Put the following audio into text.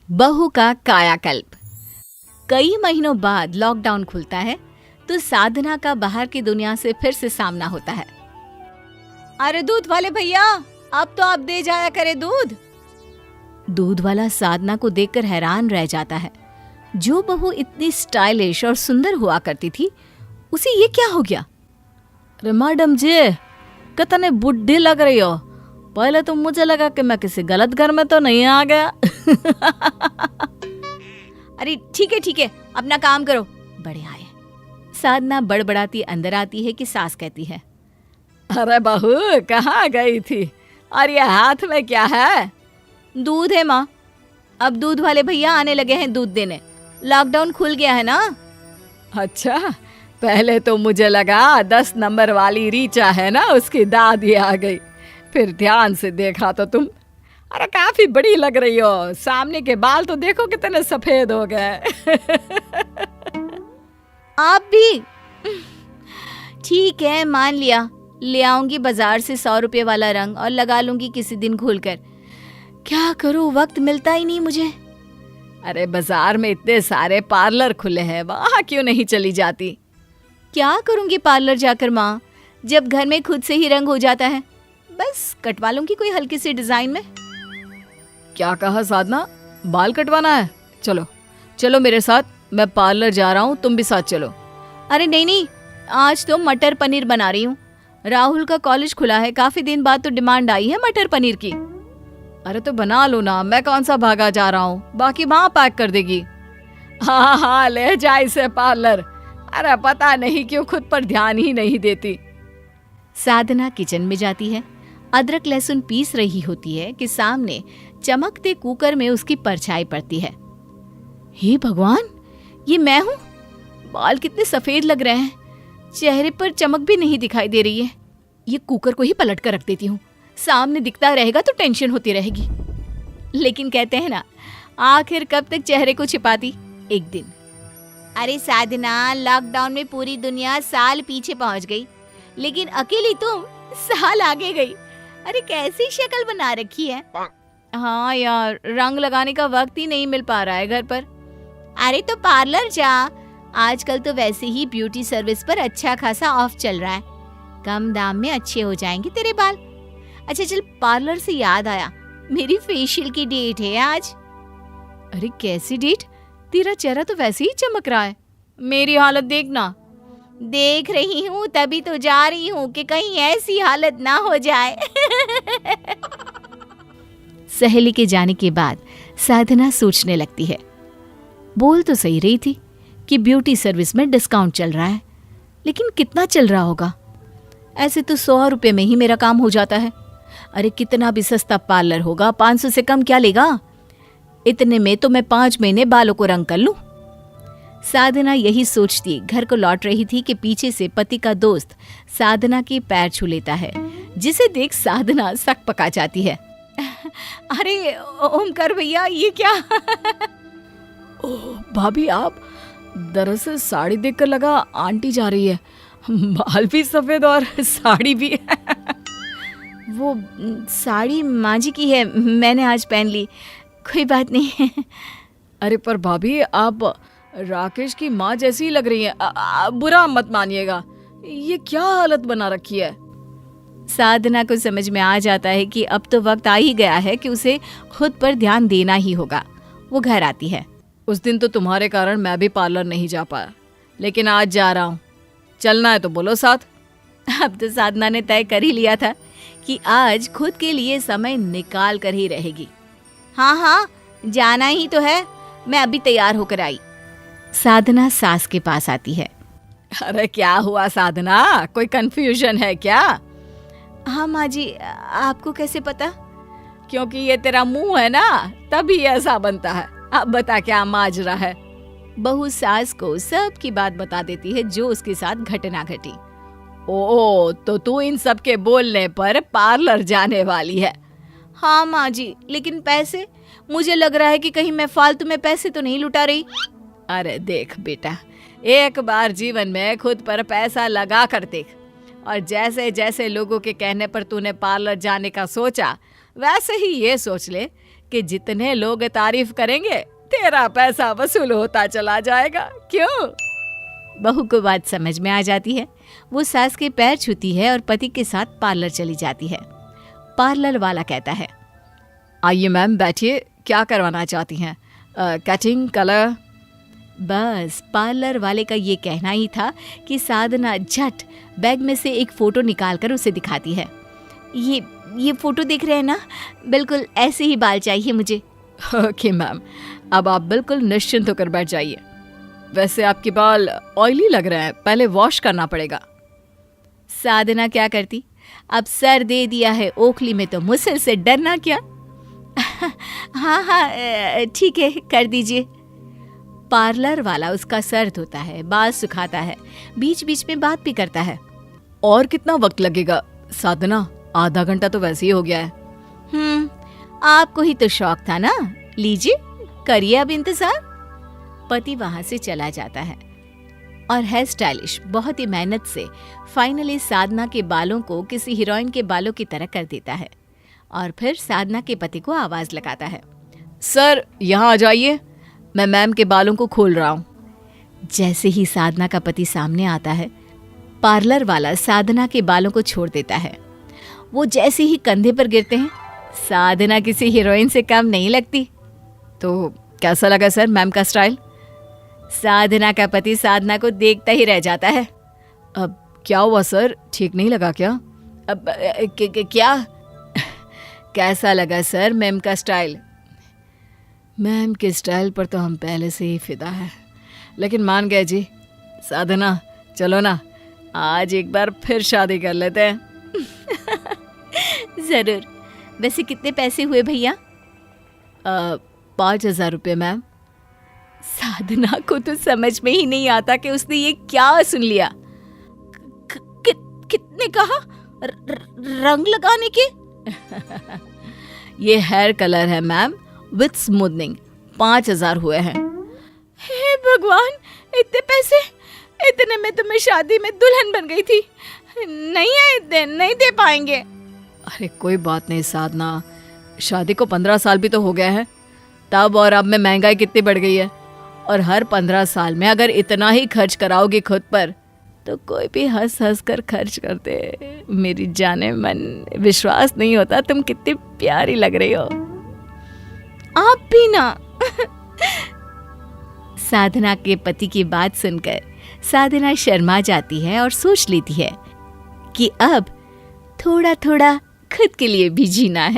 बहू का कायाकल्प। कई महीनों बाद लॉकडाउन खुलता है तो साधना का बाहर की दुनिया से फिर से सामना होता है। अरे दूध वाले भैया, अब तो आप दे जाया करे दूध। दूध वाला साधना को देखकर हैरान रह जाता है। जो बहू इतनी स्टाइलिश और सुंदर हुआ करती थी, उसे ये क्या हो गया? अरे मैडम जी, कितने बुढ़ी लग रही हो। पहले तो मुझे लगा कि मैं किसी गलत घर में तो नहीं आ गया। अरे ठीक है, अपना काम करो, बड़े आए। साधना बड़बड़ाती अंदर आती है कि सास कहती है, अरे बहू कहाँ गई थी, और ये हाथ में क्या है? दूध है माँ। अब दूध वाले भैया आने लगे हैं दूध देने। लॉकडाउन खुल गया है ना। अच्छा, पहले तो मुझे लगा 10 नंबर वाली रीचा है ना, उसकी दादी आ गई। फिर ध्यान से देखा तो तुम, अरे काफी बड़ी लग रही हो। सामने के बाल तो देखो कितने सफेद हो गए। आप भी? ठीक है, मान लिया। ले आऊंगी बाजार से 100 रुपए वाला रंग और लगा लूंगी किसी दिन खोलकर। क्या करूं, वक्त मिलता ही नहीं मुझे। अरे बाजार में इतने सारे पार्लर खुले हैं, वहां क्यों नहीं चली जाती? क्या करूंगी पार्लर जाकर माँ, जब घर में खुद से ही रंग हो जाता है। बस कटवा लूंगी कोई हल्की सी डिजाइन में। क्या कहा साधना, बाल कटवाना है? चलो चलो मेरे साथ, मैं पार्लर जा रहा हूँ, तुम भी साथ चलो। अरे नहीं, आज तो मटर पनीर बना रही हूँ। राहुल का कॉलेज खुला है, काफी दिन बाद तो डिमांड आई है मटर पनीर की। अरे तो बना लो ना, मैं कौन सा भागा जा रहा हूँ, बाकी माँ पैक कर देगी। हाँ, ले जा इसे पार्लर। अरे पता नहीं क्यों खुद पर ध्यान ही नहीं देती। साधना किचन में जाती है। अदरक लहसुन पीस रही होती है कि सामने चमकते कुकर में उसकी परछाई पड़ती है। हे भगवान, ये मैं हूँ? बाल कितने सफेद लग रहे हैं, चेहरे पर चमक भी नहीं दिखाई दे रही है। ये कुकर को ही पलट कर रख देती हूँ, सामने दिखता रहेगा तो टेंशन होती रहेगी। लेकिन कहते हैं ना, आखिर कब तक चेहरे को छिपाती, एक दिन। अरे साधना, लॉकडाउन में पूरी दुनिया साल पीछे पहुंच गई, लेकिन अकेली तुम साल आगे गई। अरे कैसी शक्ल बना रखी है। हाँ यार, रंग लगाने का वक्त ही नहीं मिल पा रहा है घर पर। अरे तो पार्लर जा, आजकल तो वैसे ही ब्यूटी सर्विस पर अच्छा खासा ऑफ चल रहा है, कम दाम में अच्छे हो जाएंगे तेरे बाल। अच्छा चल, पार्लर से याद आया, मेरी फेशियल की डेट है आज। अरे कैसी डेट? तेरा चेहरा तो वैसे ही चमक रहा है, मेरी हालत देखना। देख रही हूँ, तभी तो जा रही हूँ कि कहीं ऐसी हालत ना हो जाए। सहेली के जाने के बाद साधना सोचने लगती है, बोल तो सही रही थी कि ब्यूटी सर्विस में डिस्काउंट चल रहा है, लेकिन कितना चल रहा होगा? ऐसे तो 100 रुपए में ही मेरा काम हो जाता है। अरे कितना भी सस्ता पार्लर होगा, 500 से कम क्या लेगा? इतने में तो मैं 5 महीने बालों को रंग कर लूं। साधना यही सोचती घर को लौट रही थी कि पीछे से पति का दोस्त साधना के पैर छू लेता है, जिसे देख साधना सक पका जाती है। अरे ओमकार भैया, ये क्या? ओह भाभी, आप? दरअसल साड़ी देखकर लगा आंटी जा रही है, बाल भी सफेद और साड़ी भी। वो साड़ी माँ जी की है, मैंने आज पहन ली, कोई बात नहीं है। अरे पर भाभी, आप राकेश की माँ जैसी ही लग रही है, बुरा मत मानिएगा, ये क्या हालत बना रखी है। साधना को समझ में आ जाता है कि अब तो वक्त आ ही गया है कि उसे खुद पर ध्यान देना ही होगा। वो घर आती है। उस दिन तो तुम्हारे कारण मैं भी पार्लर नहीं जा पाया, लेकिन आज जा रहा हूँ, चलना है तो बोलो साथ। अब तो साधना ने तय कर ही लिया था कि आज खुद के लिए समय निकाल कर ही रहेगी। हाँ, जाना ही तो है, मैं अभी तैयार होकर आई। साधना सास के पास आती है। अरे क्या हुआ साधना, कोई कंफ्यूजन है क्या? हाँ माँ जी, आपको कैसे पता? क्योंकि ये तेरा मुंह है ना, तभी ऐसा बनता है। अब बता क्या माजरा है। बहू सास को सब की बात बता देती है जो उसके साथ घटना घटी। ओ, तो तू इन सब के बोलने पर पार्लर जाने वाली है? हाँ माँ जी, लेकिन पैसे, मुझे लग रहा है कि कहीं मैं फालतू में पैसे तो नहीं लुटा रही। अरे देख बेटा, एक बार जीवन में खुद पर पैसा लगा कर देख, और जैसे जैसे लोगों के कहने पर तूने पार्लर जाने का सोचा, वैसे ही ये सोच ले कि जितने लोग तारीफ करेंगे तेरा पैसा वसूल होता चला जाएगा। क्यों? बहू को बात समझ में आ जाती है। वो सास के पैर छूती है और पति के साथ पार्लर चली जाती है। पार्लर वाला कहता है, आइए मैम बैठिए, क्या करवाना चाहती हैं? Cutting, colour? बस पार्लर वाले का ये कहना ही था कि साधना झट बैग में से एक फ़ोटो निकालकर उसे दिखाती है। ये फ़ोटो देख रहे हैं ना, बिल्कुल ऐसे ही बाल चाहिए मुझे। ओके मैम, अब आप बिल्कुल निश्चिंत होकर बैठ जाइए। वैसे आपके बाल ऑयली लग रहे हैं, पहले वॉश करना पड़ेगा। साधना क्या करती, अब सर दे दिया है ओखली में तो मुसल से डरना क्या। हाँ ठीक है, कर दीजिए। पार्लर वाला उसका सर धोता है, बाल सुखाता है, बीच बीच में बात भी करता है। और कितना वक्त लगेगा साधना? आधा घंटा तो वैसे ही हो गया है। आपको ही तो शौक था ना, लीजिए करिए अब इंतजार। पति वहां से चला जाता है और हेयर स्टाइलिश बहुत ही मेहनत से फाइनली साधना के बालों को किसी हीरोइन के बालों की तरह कर देता है और फिर साधना के पति को आवाज लगाता है, सर यहाँ आ जाइए, मैं मैम के बालों को खोल रहा हूँ। जैसे ही साधना का पति सामने आता है, पार्लर वाला साधना के बालों को छोड़ देता है। वो जैसे ही कंधे पर गिरते हैं, साधना किसी हीरोइन से कम नहीं लगती। तो कैसा लगा सर मैम का स्टाइल? साधना का पति साधना को देखता ही रह जाता है। अब क्या हुआ सर, ठीक नहीं लगा क्या? अब क्या कैसा लगा सर मैम का स्टाइल? मैम के स्टाइल पर तो हम पहले से ही फिदा है, लेकिन मान गए जी। साधना चलो ना, आज एक बार फिर शादी कर लेते हैं। जरूर। वैसे कितने पैसे हुए भैया? 5,000 रुपये मैम। साधना को तो समझ में ही नहीं आता कि उसने ये क्या सुन लिया। कितने कहा? रंग लगाने के? ये हेयर कलर है मैम विथ स्मूथनिंग, 5,000 हुए हैं। हे भगवान, इतने पैसे! इतने में तो मैं शादी में दुल्हन बन गई थी। नहीं है इतने, नहीं दे पाएंगे। अरे कोई बात नहीं साधना, शादी को 15 साल भी तो हो गया है। तब और अब में महंगाई कितनी बढ़ गई है, और हर 15 साल में अगर इतना ही खर्च कराओगी खुद पर तो कोई भी हंस हंस कर खर्च करते। मेरी जाने मन, विश्वास नहीं होता तुम कितनी प्यारी लग रही हो। आप भी ना। साधना के पति की बात सुनकर साधना शर्मा जाती है और सोच लेती है कि अब थोड़ा थोड़ा खुद के लिए भी जीना है।